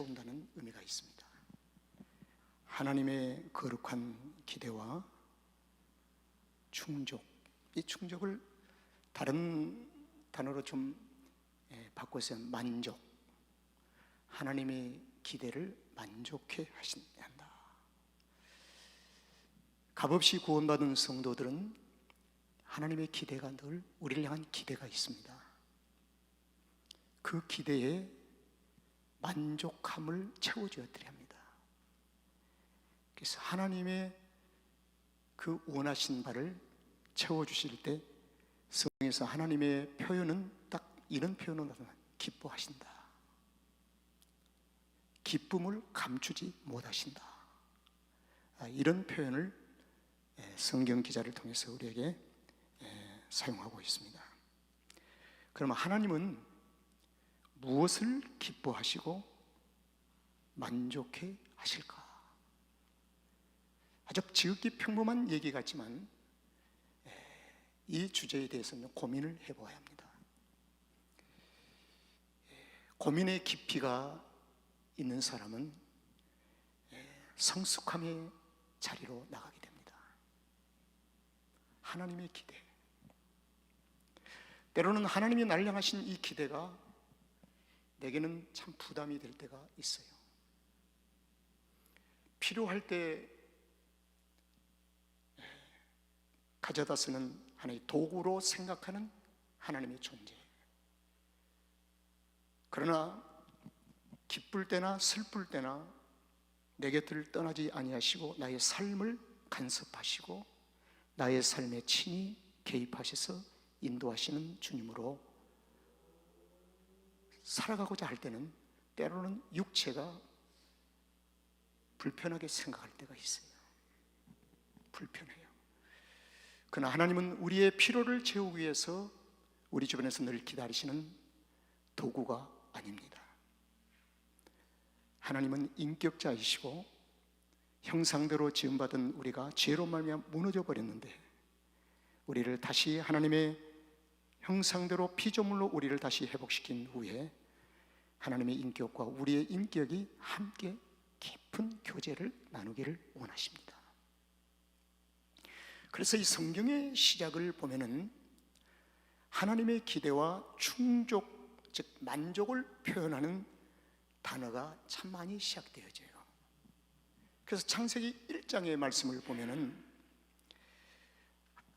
채운다는 의미가 있습니다. 하나님의 거룩한 기대와 충족, 이 충족을 다른 단어로 좀 바꿔서 만족, 하나님의 기대를 만족해 하셔야 한다. 값없이 구원받은 성도들은 하나님의 기대가 늘 우리를 향한 기대가 있습니다. 그 기대에 만족함을 채워줘야 합니다. 그래서 하나님의 그 원하신 바를 채워주실 때 성경에서 하나님의 표현은 딱 이런 표현을 하면 기뻐하신다, 기쁨을 감추지 못하신다, 이런 표현을 성경 기자를 통해서 우리에게 사용하고 있습니다. 그러면 하나님은 무엇을 기뻐하시고 만족해 하실까? 아주 지극히 평범한 얘기 같지만 이 주제에 대해서는 고민을 해보아야 합니다. 고민의 깊이가 있는 사람은 성숙함의 자리로 나가게 됩니다. 하나님의 기대, 때로는 하나님이 나를 향하신 이 기대가 내게는 참 부담이 될 때가 있어요. 필요할 때 가져다 쓰는 하나의 도구로 생각하는 하나님의 존재, 그러나 기쁠 때나 슬플 때나 내 곁을 떠나지 아니하시고 나의 삶을 간섭하시고 나의 삶에 친히 개입하셔서 인도하시는 주님으로 살아가고자 할 때는 때로는 육체가 불편하게 생각할 때가 있어요. 불편해요. 그러나 하나님은 우리의 필요를 채우기 위해서 우리 주변에서 늘 기다리시는 도구가 아닙니다. 하나님은 인격자이시고 형상대로 지음받은 우리가 죄로 말미암아 무너져 버렸는데 우리를 다시 하나님의 형상대로 피조물로 우리를 다시 회복시킨 후에 하나님의 인격과 우리의 인격이 함께 깊은 교제를 나누기를 원하십니다. 그래서 이 성경의 시작을 보면은 하나님의 기대와 충족, 즉 만족을 표현하는 단어가 참 많이 시작되어져요. 그래서 창세기 1장의 말씀을 보면은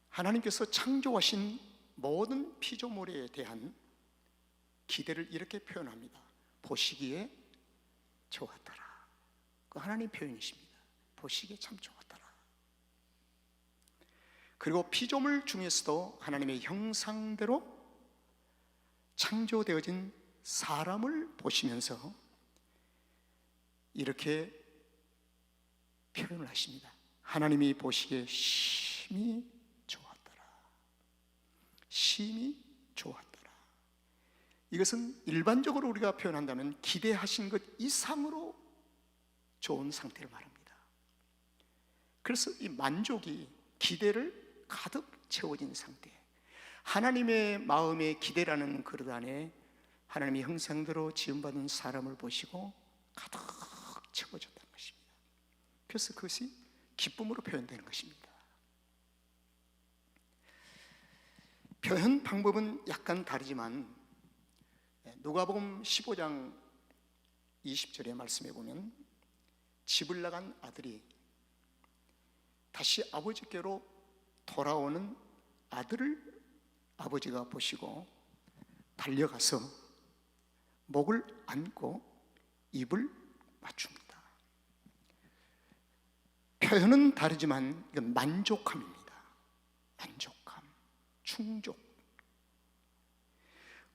하나님께서 창조하신 모든 피조물에 대한 기대를 이렇게 표현합니다. 보시기에 좋았더라. 그 하나님 표현이십니다. 보시기에 참 좋았더라. 그리고 피조물 중에서도 하나님의 형상대로 창조되어진 사람을 보시면서 이렇게 표현을 하십니다. 하나님이 보시기에 심히 좋았더라. 심히 좋았더라. 이것은 일반적으로 우리가 표현한다면 기대하신 것 이상으로 좋은 상태를 말합니다. 그래서 이 만족이 기대를 가득 채워진 상태, 하나님의 마음의 기대라는 그릇 안에 하나님의 형상대로 지음받은 사람을 보시고 가득 채워졌다는 것입니다. 그래서 그것이 기쁨으로 표현되는 것입니다. 표현 방법은 약간 다르지만 누가복음 15장 20절의 말씀에 보면 집을 나간 아들이 다시 아버지께로 돌아오는 아들을 아버지가 보시고 달려가서 목을 안고 입을 맞춥니다. 표현은 다르지만 이건 만족함입니다. 만족함, 충족,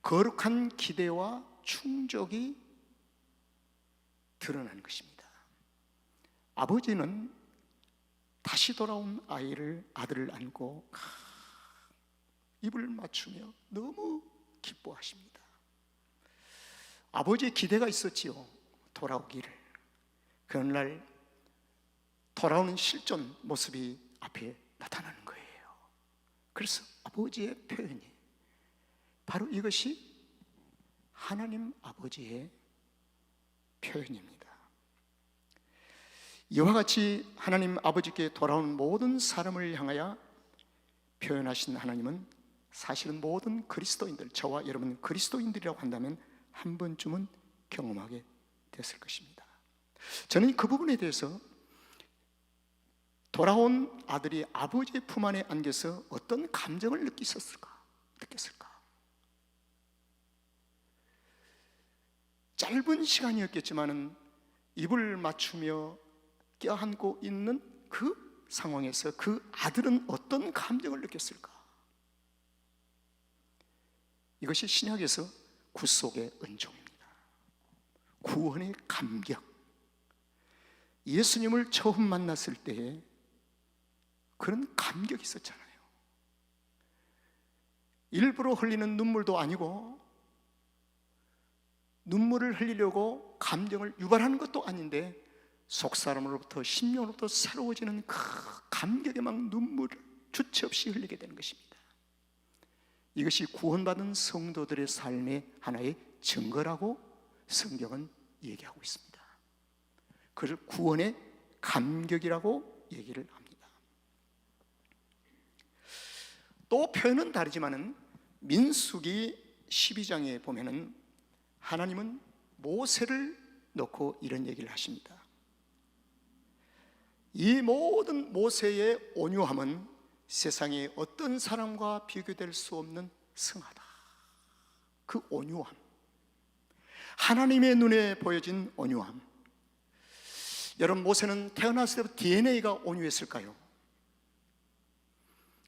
거룩한 기대와 충족이 드러나는 것입니다. 아버지는 다시 돌아온 아들을 안고 입을 맞추며 너무 기뻐하십니다. 아버지의 기대가 있었지요. 돌아오기를. 그날 돌아오는 실존 모습이 앞에 나타나는 거예요. 그래서 아버지의 표현이 바로 이것이 하나님 아버지의 표현입니다. 이와 같이 하나님 아버지께 돌아온 모든 사람을 향하여 표현하신 하나님은 사실은 모든 그리스도인들, 저와 여러분 그리스도인들이라고 한다면 한 번쯤은 경험하게 됐을 것입니다. 저는 그 부분에 대해서 돌아온 아들이 아버지의 품 안에 안겨서 어떤 감정을 느꼈을까? 짧은 시간이었겠지만은 입을 맞추며 껴안고 있는 그 상황에서 그 아들은 어떤 감정을 느꼈을까? 이것이 신약에서 구속의 은총입니다. 구원의 감격. 예수님을 처음 만났을 때에 그런 감격이 있었잖아요. 일부러 흘리는 눈물도 아니고 눈물을 흘리려고 감정을 유발하는 것도 아닌데 속사람으로부터 심령으로부터 새로워지는 그 감격에 막 눈물을 주체 없이 흘리게 되는 것입니다. 이것이 구원받은 성도들의 삶의 하나의 증거라고 성경은 얘기하고 있습니다. 그걸 구원의 감격이라고 얘기를 합니다. 또 표현은 다르지만은 민수기 12장에 보면은 하나님은 모세를 놓고 이런 얘기를 하십니다. 이 모든 모세의 온유함은 세상에 어떤 사람과 비교될 수 없는 승하다. 그 온유함, 하나님의 눈에 보여진 온유함. 여러분, 모세는 태어났을 때부터 DNA가 온유했을까요?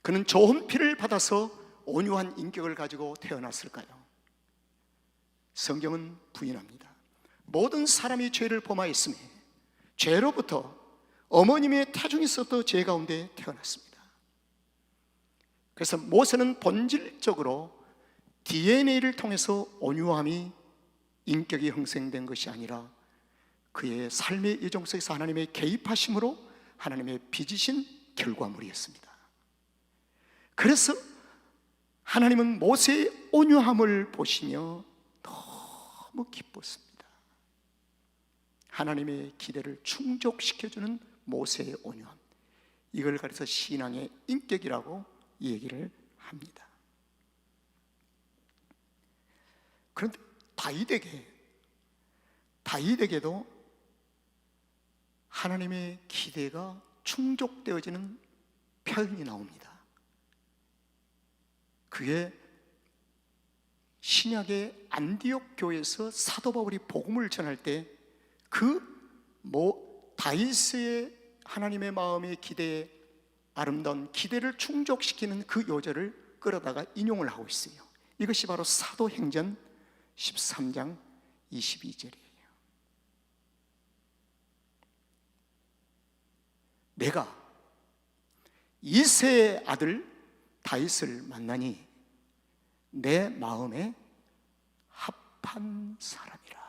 그는 좋은 피를 받아서 온유한 인격을 가지고 태어났을까요? 성경은 부인합니다. 모든 사람이 죄를 범하였으며 죄로부터 어머님의 태중에서부터 죄 가운데 태어났습니다. 그래서 모세는 본질적으로 DNA를 통해서 온유함이 인격이 형성된 것이 아니라 그의 삶의 여정 속에서 하나님의 개입하심으로 하나님의 빚으신 결과물이었습니다. 그래서 하나님은 모세의 온유함을 보시며 너무 기뻤습니다. 하나님의 기대를 충족시켜주는 모세의 온유함, 이걸 가리켜 신앙의 인격이라고 얘기를 합니다. 그런데 다윗에게도 하나님의 기대가 충족되어지는 표현이 나옵니다. 그게 신약의 안디옥 교회에서 사도 바울이 복음을 전할 때 다윗의 하나님의 마음의 기대에 아름다운 기대를 충족시키는 그 요절을 끌어다가 인용을 하고 있어요. 이것이 바로 사도행전 13장 22절이에요. 내가 이새의 아들 다윗을 만나니 내 마음에 합한 사람이라.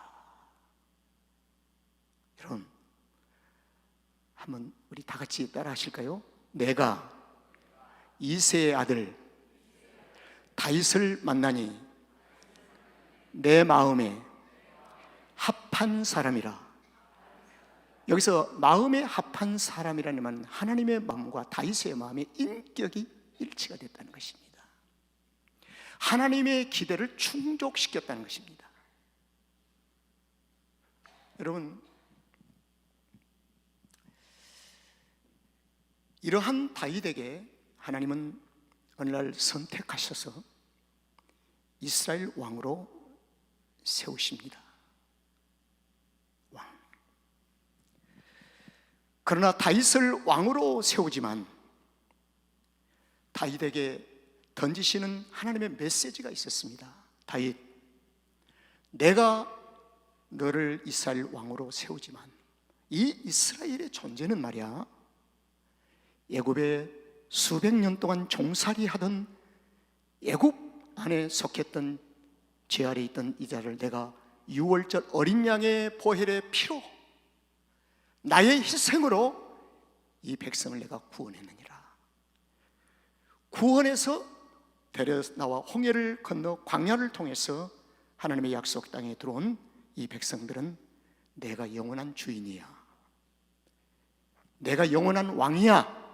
여러분, 한번 우리 다 같이 따라 하실까요? 내가 이새의 아들 다윗을 만나니 내 마음에 합한 사람이라. 여기서 마음에 합한 사람이라는 말은 하나님의 마음과 다윗의 마음의 인격이 일치가 됐다는 것입니다. 하나님의 기대를 충족시켰다는 것입니다. 여러분, 이러한 다윗에게 하나님은 어느 날 선택하셔서 이스라엘 왕으로 세우십니다. 왕. 그러나 다윗을 왕으로 세우지만 다윗에게 던지시는 하나님의 메시지가 있었습니다. 다윗, 내가 너를 이스라엘 왕으로 세우지만 이 이스라엘의 존재는 말이야, 애굽에 수백 년 동안 종살이 하던 애굽 안에 속했던 죄 아래 있던 이자를 내가 유월절 어린 양의 보혈의 피로 나의 희생으로 이 백성을 내가 구원했느니라. 구원해서 데려 나와 홍해를 건너 광야를 통해서 하나님의 약속 땅에 들어온 이 백성들은 내가 영원한 주인이야. 내가 영원한 왕이야.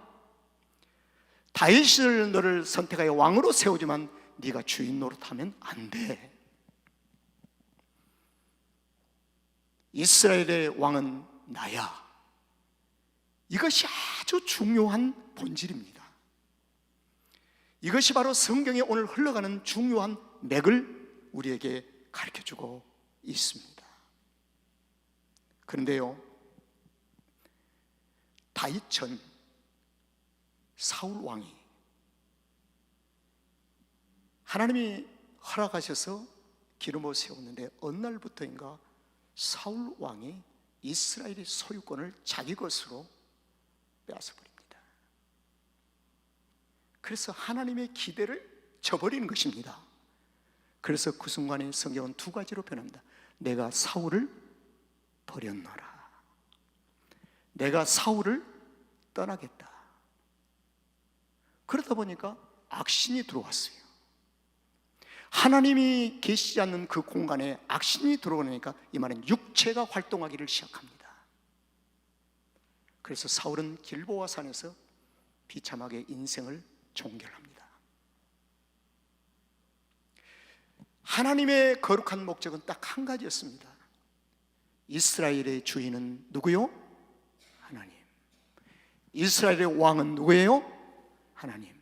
다윗을 너를 선택하여 왕으로 세우지만 네가 주인 노릇하면 안 돼. 이스라엘의 왕은 나야. 이것이 아주 중요한 본질입니다. 이것이 바로 성경에 오늘 흘러가는 중요한 맥을 우리에게 가르쳐주고 있습니다. 그런데요, 다윗 전 사울 왕이 하나님이 허락하셔서 기름을 세웠는데 어느 날부터인가 사울 왕이 이스라엘의 소유권을 자기 것으로 빼앗아버립니다. 그래서 하나님의 기대를 저버리는 것입니다. 그래서 그 순간에 성경은 두 가지로 변합니다. 내가 사울을 버렸노라. 내가 사울을 떠나겠다. 그러다 보니까 악신이 들어왔어요. 하나님이 계시지 않는 그 공간에 악신이 들어오니까 이 말은 육체가 활동하기를 시작합니다. 그래서 사울은 길보아 산에서 비참하게 인생을 종결합니다. 하나님의 거룩한 목적은 딱 한 가지였습니다. 이스라엘의 주인은 누구요? 하나님. 이스라엘의 왕은 누구예요? 하나님.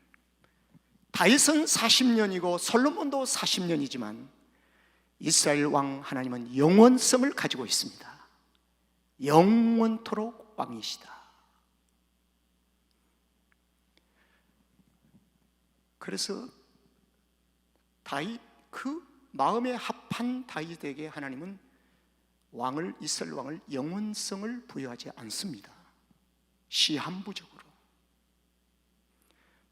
다윗은 40년이고 솔로몬도 40년이지만 이스라엘 왕 하나님은 영원성을 가지고 있습니다. 영원토록 왕이시다. 그래서 다윗, 그 마음에 합한 다윗에게 하나님은 왕을, 이스라엘 왕을 영원성을 부여하지 않습니다. 시한부적으로.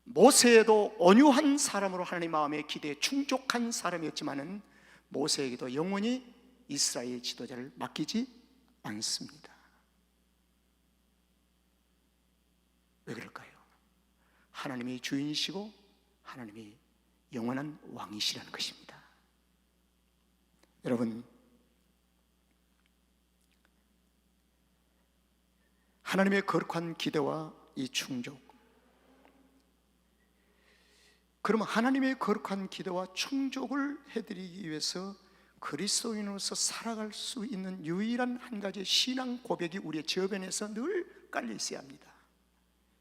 모세에도 온유한 사람으로 하나님 마음의 기대에 충족한 사람이었지만은 모세에게도 영원히 이스라엘 지도자를 맡기지 않습니다. 왜 그럴까요? 하나님이 주인이시고 하나님이 영원한 왕이시라는 것입니다. 여러분, 하나님의 거룩한 기대와 이 충족, 그러면 하나님의 거룩한 기대와 충족을 해드리기 위해서 그리스도인으로서 살아갈 수 있는 유일한 한 가지의 신앙 고백이 우리의 저변에서 늘 깔려 있어야 합니다.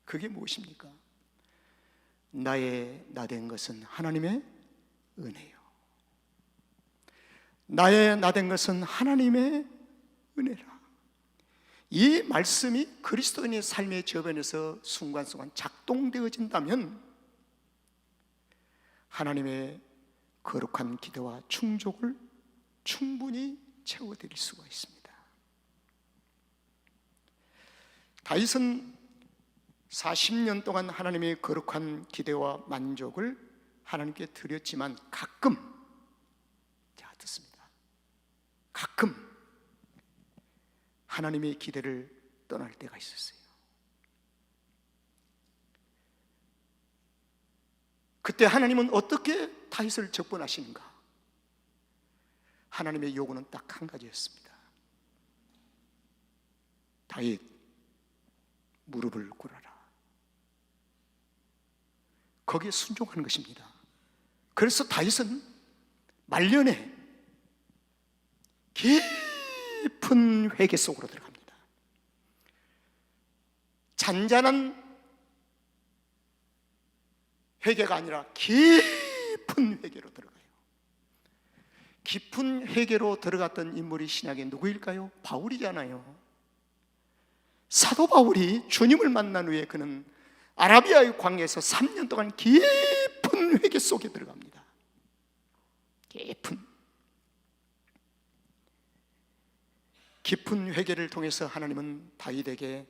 그게 무엇입니까? 나의 나 된 것은 하나님의 은혜요. 나의 나 된 것은 하나님의 은혜라. 이 말씀이 그리스도인의 삶의 저변에서 순간순간 작동되어진다면 하나님의 거룩한 기대와 충족을 충분히 채워드릴 수가 있습니다. 다윗은 40년 동안 하나님의 거룩한 기대와 만족을 하나님께 드렸지만 가끔, 자 듣습니다, 가끔 하나님의 기대를 떠날 때가 있었어요. 그때 하나님은 어떻게 다윗을 접근하시는가? 하나님의 요구는 딱 한 가지였습니다. 다윗, 무릎을 꿇어라. 거기에 순종하는 것입니다. 그래서 다윗은 말년에 깊은 회개 속으로 들어갑니다. 잔잔한 회개가 아니라 깊은 회개로 들어가요. 깊은 회개로 들어갔던 인물이 신약에 누구일까요? 바울이잖아요. 사도 바울이 주님을 만난 후에 그는 아라비아의 광야에서 3년 동안 깊은 회개 속에 들어갑니다. 깊은 회개를 통해서 하나님은 다윗에게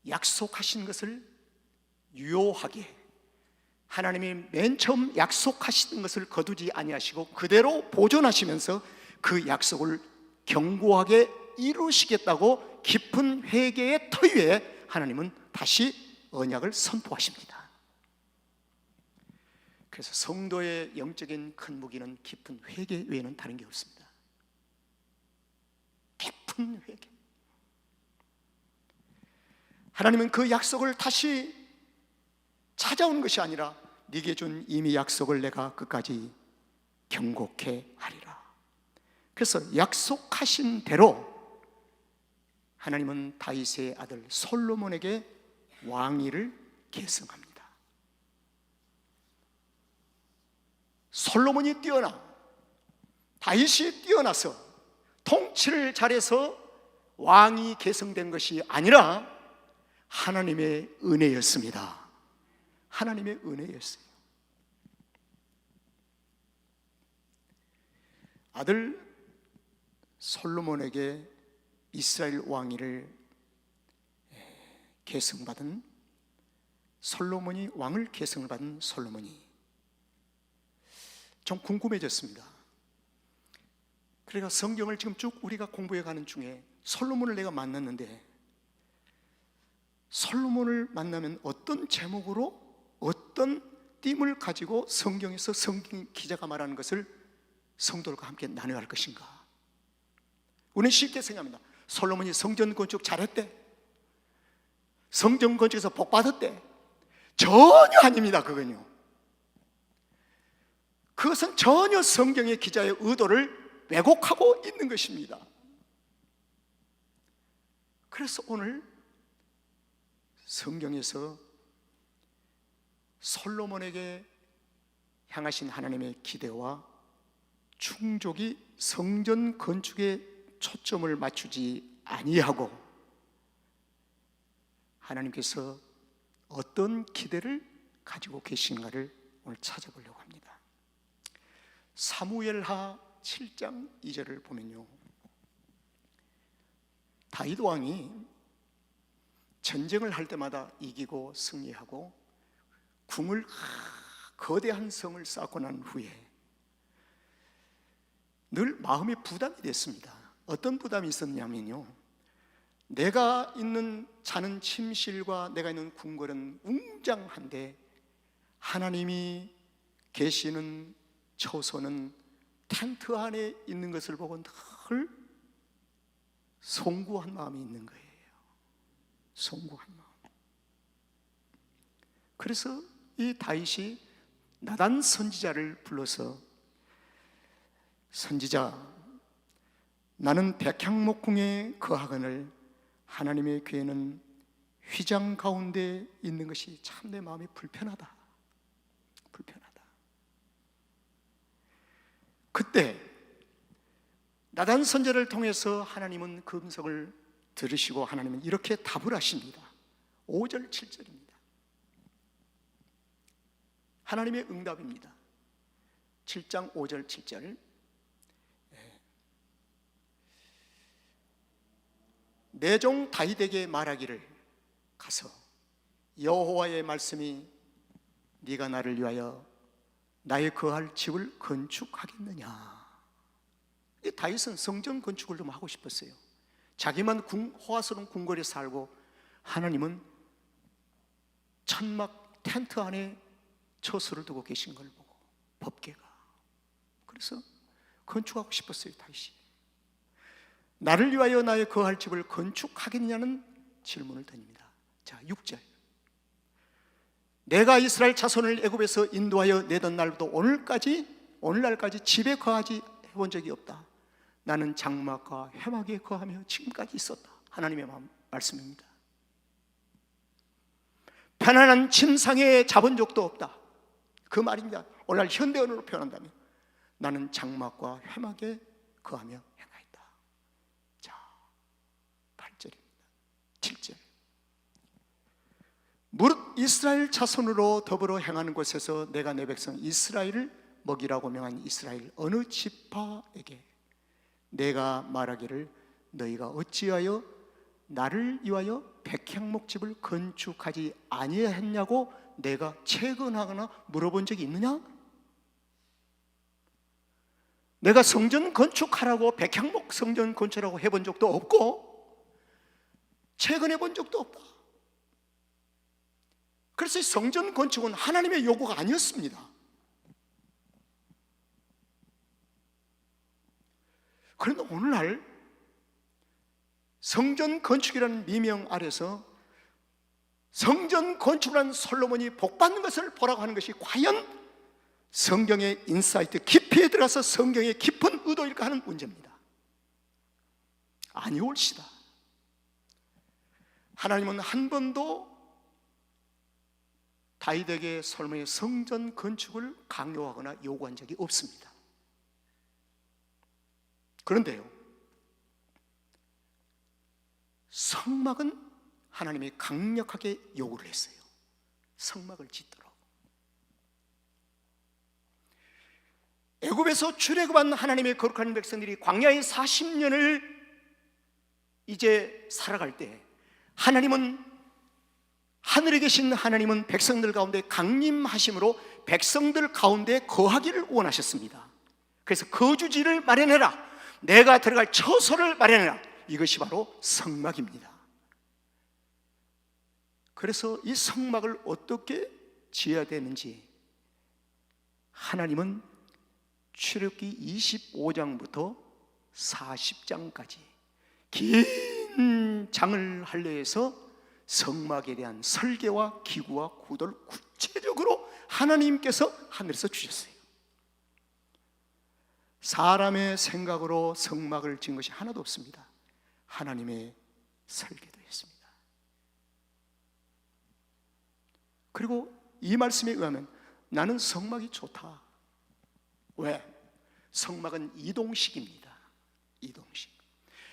약속하신 것을 유효하게, 하나님이 맨 처음 약속하신 것을 거두지 아니하시고 그대로 보존하시면서 그 약속을 견고하게 이루시겠다고 깊은 회개의 터위에 하나님은 다시 언약을 선포하십니다. 그래서 성도의 영적인 큰 무기는 깊은 회개 외에는 다른 게 없습니다. 깊은 회개. 하나님은 그 약속을 다시 찾아온 것이 아니라 네게 준 이미 약속을 내가 끝까지 경고케 하리라. 그래서 약속하신 대로 하나님은 다윗의 아들 솔로몬에게 왕위를 계승합니다. 솔로몬이 뛰어나, 다윗이 뛰어나서 통치를 잘해서 왕이 계승된 것이 아니라 하나님의 은혜였습니다. 하나님의 은혜였어요. 아들 솔로몬에게 이스라엘 왕위를 계승받은 솔로몬이, 왕을 계승을 받은 솔로몬이 좀 궁금해졌습니다. 그러니까 성경을 지금 쭉 우리가 공부해 가는 중에 솔로몬을 내가 만났는데, 솔로몬을 만나면 어떤 제목으로 어떤 띠을 가지고 성경에서 성경 기자가 말하는 것을 성도들과 함께 나눠야 할 것인가? 우리는 쉽게 생각합니다. 솔로몬이 성전 건축 잘했대, 성전 건축에서 복 받았대. 전혀 아닙니다. 그건요, 그것은 전혀 성경의 기자의 의도를 왜곡하고 있는 것입니다. 그래서 오늘 성경에서 솔로몬에게 향하신 하나님의 기대와 충족이 성전 건축에 초점을 맞추지 아니하고 하나님께서 어떤 기대를 가지고 계신가를 오늘 찾아보려고 합니다. 사무엘하 7장 2절을 보면요, 다윗 왕이 전쟁을 할 때마다 이기고 승리하고 궁을, 거대한 성을 쌓고 난 후에 늘 마음에 부담이 됐습니다. 어떤 부담이 있었냐면요, 내가 있는 자는 침실과 내가 있는 궁궐은 웅장한데 하나님이 계시는 처소는 텐트 안에 있는 것을 보고 늘 송구한 마음이 있는 거예요. 송구한 마음. 그래서 이 다윗이 나단 선지자를 불러서, 선지자, 나는 백향목궁에 거하거늘 하나님의 교회는 휘장 가운데 있는 것이 참 내 마음이 불편하다. 그때 나단 선지자를 통해서 하나님은 그 음성을 들으시고 하나님은 이렇게 답을 하십니다. 5절 7절입니다. 하나님의 응답입니다. 7장 5절 7절. 내 종 다윗에게 말하기를, 가서 여호와의 말씀이 네가 나를 위하여 나의 거할 집을 건축하겠느냐. 다윗은 성전 건축을 좀 하고 싶었어요. 자기만 호화스러운 궁궐에 살고 하나님은 천막 텐트 안에 처소를 두고 계신 걸 보고 법궤가, 그래서 건축하고 싶었어요. 다윗이 나를 위하여 나의 거할 집을 건축하겠느냐는 질문을 던집니다. 자, 6절. 내가 이스라엘 자손을 애굽에서 인도하여 내던 날부터 오늘날까지 집에 거하지 해본 적이 없다. 나는 장막과 회막에 거하며 지금까지 있었다. 하나님의 말씀입니다. 편안한 침상에 잡은 적도 없다. 그 말입니다. 오늘날 현대언어로 표현한다면 나는 장막과 회막에 거하며 행하였다. 자, 8절입니다. 7절. 무릇 이스라엘 자손으로 더불어 행하는 곳에서 내가 내 백성 이스라엘을 먹이라고 명한 이스라엘 어느 지파에게 내가 말하기를, 너희가 어찌하여 나를 위하여 백향목집을 건축하지 아니했냐고 내가 채근하거나 물어본 적이 있느냐? 내가 성전 건축하라고 백향목 성전 건축하라고 해본 적도 없고 채근해 본 적도 없다. 그래서 성전 건축은 하나님의 요구가 아니었습니다. 그런데 오늘날 성전 건축이라는 미명 아래서 성전 건축을 한 솔로몬이 복받는 것을 보라고 하는 것이 과연 성경의 인사이트 깊이에 들어가서 성경의 깊은 의도일까 하는 문제입니다. 아니올시다. 하나님은 한 번도 다윗에게 솔로몬의 성전 건축을 강요하거나 요구한 적이 없습니다. 그런데요, 성막은 하나님이 강력하게 요구를 했어요. 성막을 짓도록. 애굽에서 출애굽한 하나님의 거룩한 백성들이 광야의 40년을 이제 살아갈 때 하나님은, 하늘에 계신 하나님은 백성들 가운데 강림하심으로 백성들 가운데 거하기를 원하셨습니다. 그래서 거주지를 마련해라, 내가 들어갈 처소를 마련해라. 이것이 바로 성막입니다. 그래서 이 성막을 어떻게 지어야 되는지 하나님은 출애굽기 25장부터 40장까지 긴 장을 할례해서 성막에 대한 설계와 기구와 구도를 구체적으로 하나님께서 하늘에서 주셨어요. 사람의 생각으로 성막을 지은 것이 하나도 없습니다. 하나님의 설계도였습니다. 그리고 이 말씀에 의하면 나는 성막이 좋다. 왜? 성막은 이동식입니다. 이동식.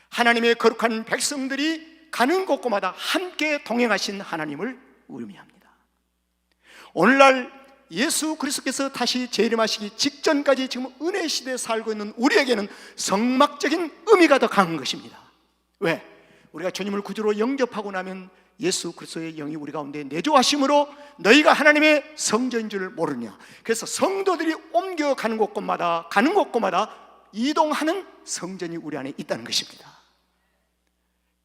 하나님의 거룩한 백성들이 가는 곳곳마다 함께 동행하신 하나님을 의미합니다. 오늘날 예수 그리스도께서 다시 재림하시기 직전까지 지금 은혜 시대에 살고 있는 우리에게는 성막적인 의미가 더 강한 것입니다. 왜? 우리가 주님을 구주로 영접하고 나면 예수 그리스도의 영이 우리 가운데 내주하심으로 너희가 하나님의 성전인 줄 모르냐. 그래서 성도들이 옮겨가는 곳곳마다 이동하는 성전이 우리 안에 있다는 것입니다.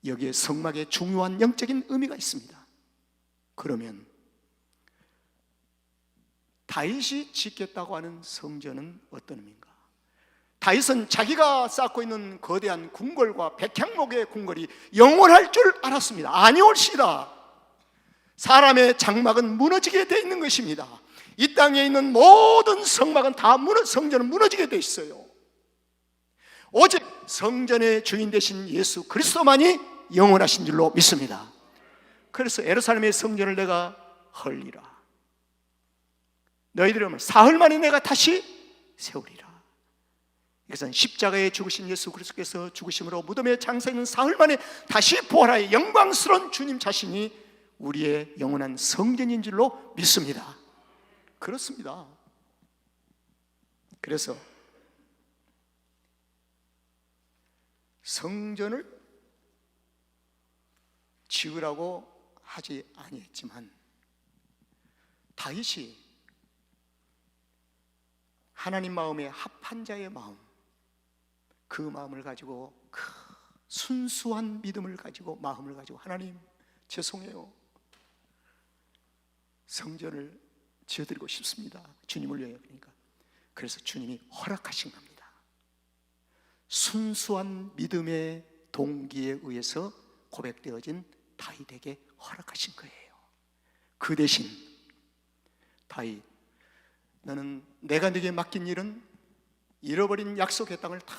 여기에 성막에 중요한 영적인 의미가 있습니다. 그러면 다윗이 짓겠다고 하는 성전은 어떤 의미인가? 다윗은 자기가 쌓고 있는 거대한 궁궐과 백향목의 궁궐이 영원할 줄 알았습니다. 아니올시다. 사람의 장막은 무너지게 되어 있는 것입니다. 이 땅에 있는 모든 성막은 다 성전은 무너지게 되어 있어요. 오직 성전의 주인 되신 예수 그리스도만이 영원하신 줄로 믿습니다. 그래서 예루살렘의 성전을 내가 헐리라. 너희들이 오면 사흘 만에 내가 다시 세우리라. 이것은 십자가에 죽으신 예수 그리스도께서 죽으심으로 무덤에 장사 있는 사흘 만에 다시 부활하여 영광스러운 주님 자신이 우리의 영원한 성전인 줄로 믿습니다. 그렇습니다. 그래서 성전을 지으라고 하지 아니했지만 다윗이 하나님 마음에 합한 자의 마음, 그 마음을 가지고, 그 순수한 믿음을 가지고, 마음을 가지고, 하나님 죄송해요, 성전을 지어드리고 싶습니다. 주님을 위하여. 그러니까 그래서 주님이 허락하신 겁니다. 순수한 믿음의 동기에 의해서 고백되어진 다윗에게 허락하신 거예요. 그 대신 다윗, 너는 내가 네게 맡긴 일은 잃어버린 약속의 땅을 다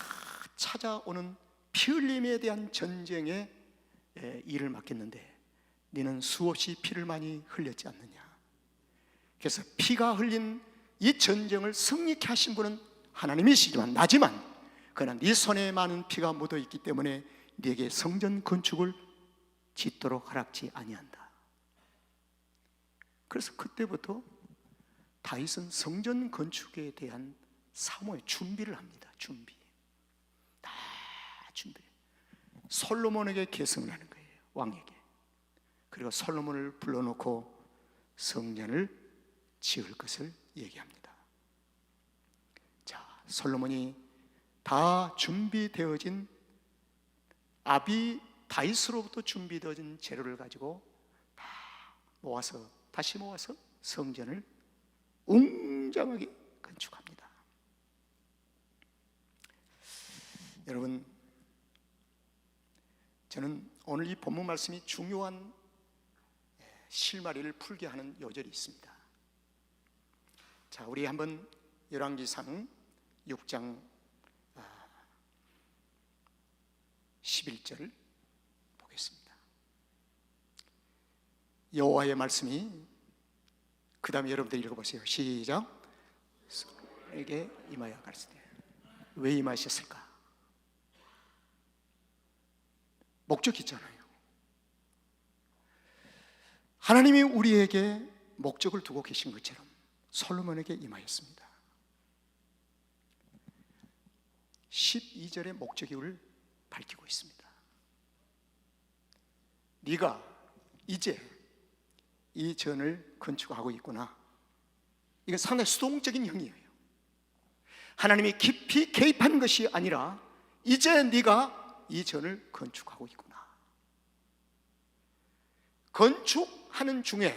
찾아오는 피 흘림에 대한 전쟁에 일을 맡겼는데 너는 수없이 피를 많이 흘렸지 않느냐. 그래서 피가 흘린 이 전쟁을 승리케 하신 분은 하나님이시지만 나지만 그러나 네 손에 많은 피가 묻어있기 때문에 네게 성전 건축을 짓도록 허락지 아니한다. 그래서 그때부터 다윗은 성전 건축에 대한 사모의 준비를 합니다. 다 준비. 솔로몬에게 계승을 하는 거예요. 왕에게. 그리고 솔로몬을 불러놓고 성전을 지을 것을 얘기합니다. 자, 솔로몬이 다 준비되어진 아비 다윗으로부터 준비되어진 재료를 가지고 다 다시 모아서 성전을 웅장하게 건축합니다. 여러분, 저는 오늘 이 본문 말씀이 중요한 실마리를 풀게 하는 요절이 있습니다. 자, 우리 한번 열왕기상 6장 11절 보겠습니다. 여호와의 말씀이, 그 다음에 여러분들 읽어보세요. 시작. 에게 임하여 가르치되. 왜 임하셨을까? 목적이 있잖아요. 하나님이 우리에게 목적을 두고 계신 것처럼 솔로몬에게 임하였습니다. 12절의 목적을 밝히고 있습니다. 네가 이제 이 전을 건축하고 있구나. 이건 상당히 수동적인 형이에요. 하나님이 깊이 개입한 것이 아니라 이제 네가 이 전을 건축하고 있구나. 건축하는 중에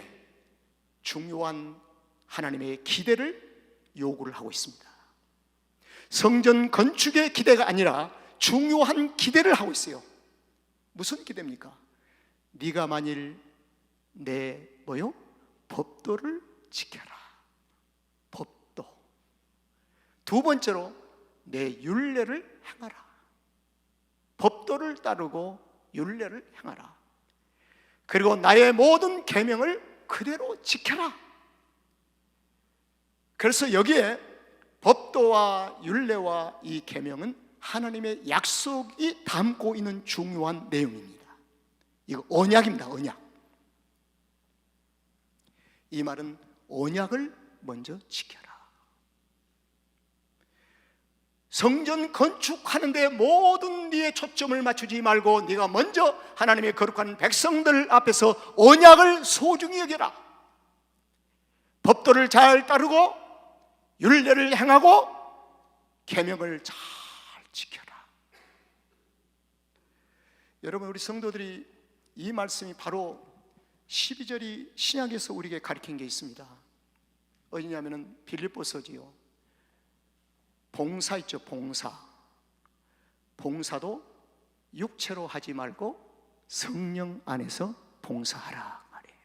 중요한 하나님의 기대를 요구를 하고 있습니다. 성전 건축의 기대가 아니라 중요한 기대를 하고 있어요. 무슨 기대입니까? 네가 만일 내 법도를 지켜라. 법도. 두 번째로 내 율례를 행하라. 법도를 따르고 율례를 행하라. 그리고 나의 모든 계명을 그대로 지켜라. 그래서 여기에 법도와 율례와 이 계명은 하나님의 약속이 담고 있는 중요한 내용입니다. 이거 언약입니다. 언약. 이 말은 언약을 먼저 지켜라. 성전 건축하는데 모든 네의 초점을 맞추지 말고 네가 먼저 하나님의 거룩한 백성들 앞에서 언약을 소중히 여겨라. 법도를 잘 따르고 율례를 행하고 계명을 잘 지켜라. 여러분, 우리 성도들이 이 말씀이 바로 12절이 신약에서 우리에게 가르친 게 있습니다. 어디냐면은 빌립보서지요. 봉사 있죠. 봉사도 육체로 하지 말고 성령 안에서 봉사하라 말이에요.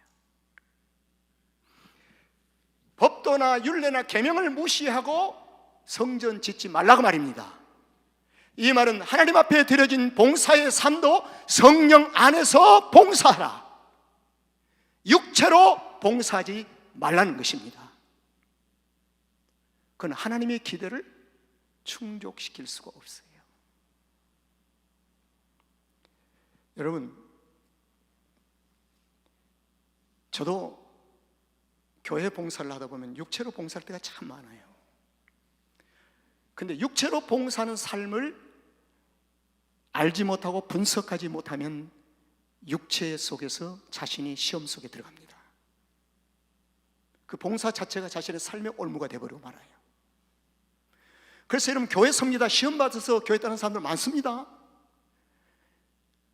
법도나 율례나 계명을 무시하고 성전 짓지 말라고 말입니다. 이 말은 하나님 앞에 드려진 봉사의 삶도 성령 안에서 봉사하라. 육체로 봉사하지 말라는 것입니다. 그건 하나님의 기대를 충족시킬 수가 없어요. 여러분, 저도 교회 봉사를 하다 보면 육체로 봉사할 때가 참 많아요. 근데 육체로 봉사하는 삶을 알지 못하고 분석하지 못하면 육체 속에서 자신이 시험 속에 들어갑니다. 그 봉사 자체가 자신의 삶의 올무가 되어버리고 말아요. 그래서 여러분, 교회 섭니다. 시험 받아서 교회 따르는 사람들 많습니다.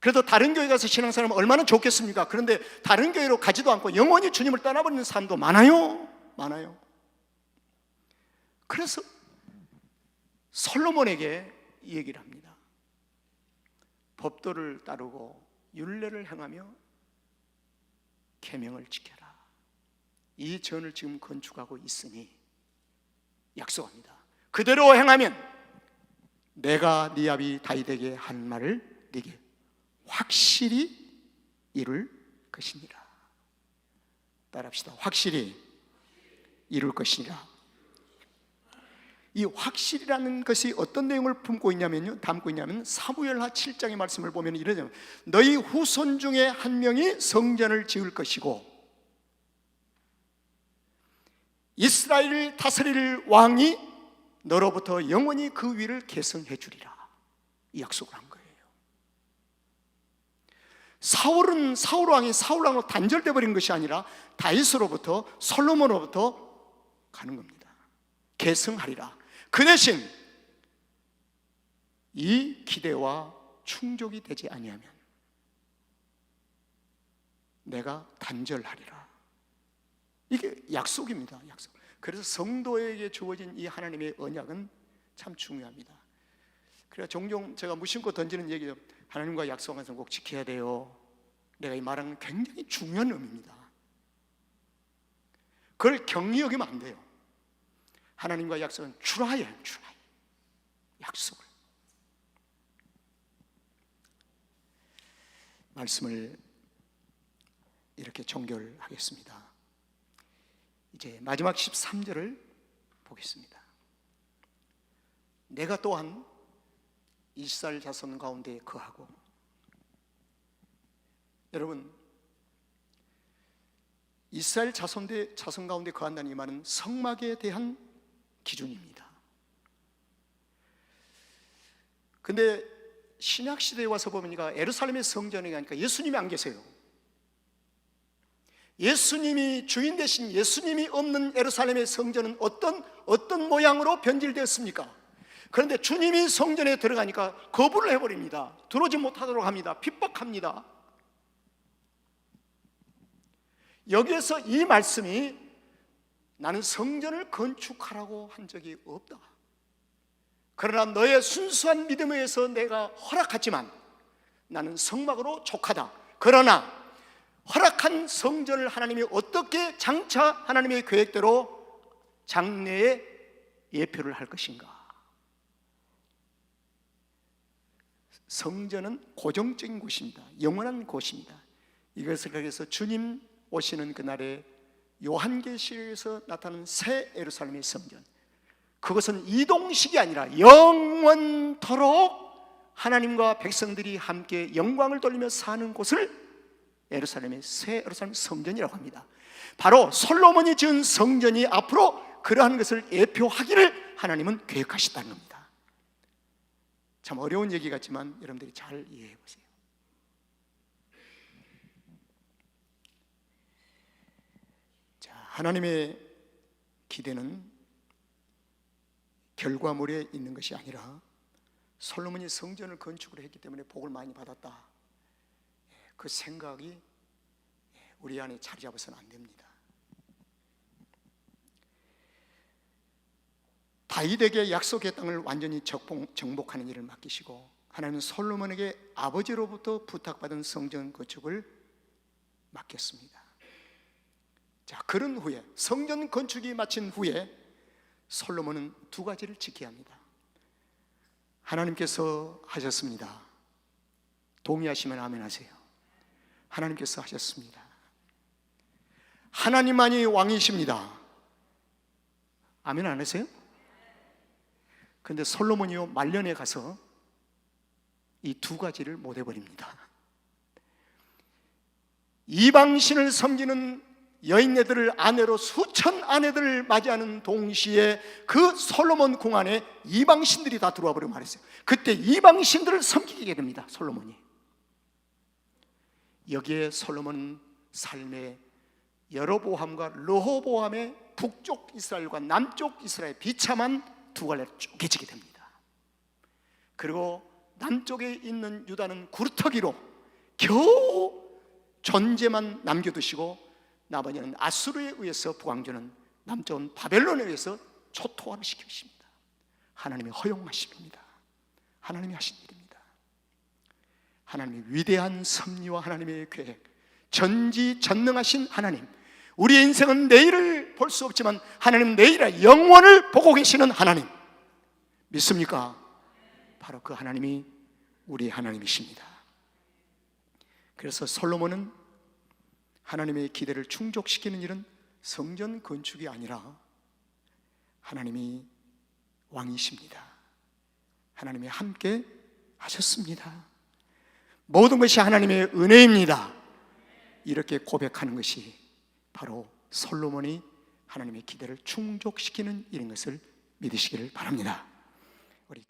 그래도 다른 교회 가서 신앙생활하면 얼마나 좋겠습니까? 그런데 다른 교회로 가지도 않고 영원히 주님을 떠나버리는 사람도 많아요. 그래서 솔로몬에게 이 얘기를 합니다. 법도를 따르고 율례를 행하며 계명을 지켜라. 이 전을 지금 건축하고 있으니 약속합니다. 그대로 행하면 내가 네 아비 다윗에게 한 말을 네게 확실히 이룰 것이니라. 따라합시다. 확실히 이룰 것이니라. 이 확실이라는 것이 어떤 내용을 담고 있냐면 사무엘하 7장의 말씀을 보면 이러죠. 너희 후손 중에 한 명이 성전을 지을 것이고 이스라엘을 다스릴 왕이 너로부터 영원히 그 위를 계승해 주리라. 이 약속을 한 거예요. 사울 왕이 사울 왕으로 단절돼 버린 것이 아니라 다윗으로부터 솔로몬으로부터 가는 겁니다. 계승하리라. 그 대신 이 기대와 충족이 되지 아니하면 내가 단절하리라. 이게 약속입니다. 약속. 그래서 성도에게 주어진 이 하나님의 언약은 참 중요합니다. 그래서 종종 제가 무심코 던지는 얘기예요. 하나님과 약속한 것은 꼭 지켜야 돼요. 내가 이 말하는 굉장히 중요한 의미입니다. 그걸 경히 여기면 안 돼요. 하나님과 약속은 주라예요. 약속을. 말씀을 이렇게 종결하겠습니다. 이제 마지막 13절을 보겠습니다. 내가 또한 이스라엘 자손 가운데 거하고. 여러분, 이스라엘 자손 가운데 거한다는 이 말은 성막에 대한 기준입니다. 근데 신약 시대에 와서 보니까 예루살렘의 성전에 가니까 예수님이 안 계세요. 예수님이 주인 되신 예수님이 없는 예루살렘의 성전은 어떤 모양으로 변질되었습니까? 그런데 주님이 성전에 들어가니까 거부를 해버립니다. 들어오지 못하도록 합니다. 핍박합니다. 여기에서 이 말씀이 나는 성전을 건축하라고 한 적이 없다. 그러나 너의 순수한 믿음에 의해서 내가 허락하지만 나는 성막으로 족하다. 그러나 허락한 성전을 하나님이 어떻게 장차 하나님의 계획대로 장래에 예표를 할 것인가? 성전은 고정적인 곳입니다. 영원한 곳입니다. 이것을 그래서 주님 오시는 그날에 요한계시록에서 나타나는 새 예루살렘의 성전, 그것은 이동식이 아니라 영원토록 하나님과 백성들이 함께 영광을 돌리며 사는 곳을 예루살렘의 새 예루살렘 성전이라고 합니다. 바로 솔로몬이 지은 성전이 앞으로 그러한 것을 예표하기를 하나님은 계획하셨다는 겁니다. 참 어려운 얘기 같지만 여러분들이 잘 이해해 보세요. 자, 하나님의 기대는 결과물에 있는 것이 아니라 솔로몬이 성전을 건축을 했기 때문에 복을 많이 받았다, 그 생각이 우리 안에 자리 잡아서는 안 됩니다. 다윗에게 약속의 땅을 완전히 정복하는 일을 맡기시고 하나님은 솔로몬에게 아버지로부터 부탁받은 성전 건축을 맡겼습니다. 자, 그런 후에 성전 건축이 마친 후에 솔로몬은 두 가지를 지켜야 합니다. 하나님께서 하셨습니다. 동의하시면 아멘 하세요. 하나님께서 하셨습니다. 하나님만이 왕이십니다. 아멘 안 하세요? 그런데 솔로몬이요 말년에 가서 이 두 가지를 못 해버립니다. 이방신을 섬기는 여인네들을 아내로 수천 아내들을 맞이하는 동시에 그 솔로몬 궁 안에 이방신들이 다 들어와 버리고 말했어요. 그때 이방신들을 섬기게 됩니다. 솔로몬이. 여기에 솔로몬은 삶의 여로보암과 르호보암의 북쪽 이스라엘과 남쪽 이스라엘 비참한 두 갈래로 쪼개지게 됩니다. 그리고 남쪽에 있는 유다는 구루터기로 겨우 존재만 남겨두시고 나머지는 아수르에 의해서 북왕조는 남쪽은 바벨론에 의해서 초토화를 시키십니다. 하나님이 허용하신 일입니다. 하나님이 하신 일입니다. 하나님의 위대한 섭리와 하나님의 계획, 전지전능하신 하나님, 우리의 인생은 내일을 볼 수 없지만 하나님은 내일의 영원을 보고 계시는 하나님, 믿습니까? 바로 그 하나님이 우리의 하나님이십니다. 그래서 솔로몬은 하나님의 기대를 충족시키는 일은 성전 건축이 아니라 하나님이 왕이십니다. 하나님이 함께 하셨습니다. 모든 것이 하나님의 은혜입니다. 이렇게 고백하는 것이 바로 솔로몬이 하나님의 기대를 충족시키는 일인 것을 믿으시기를 바랍니다. 우리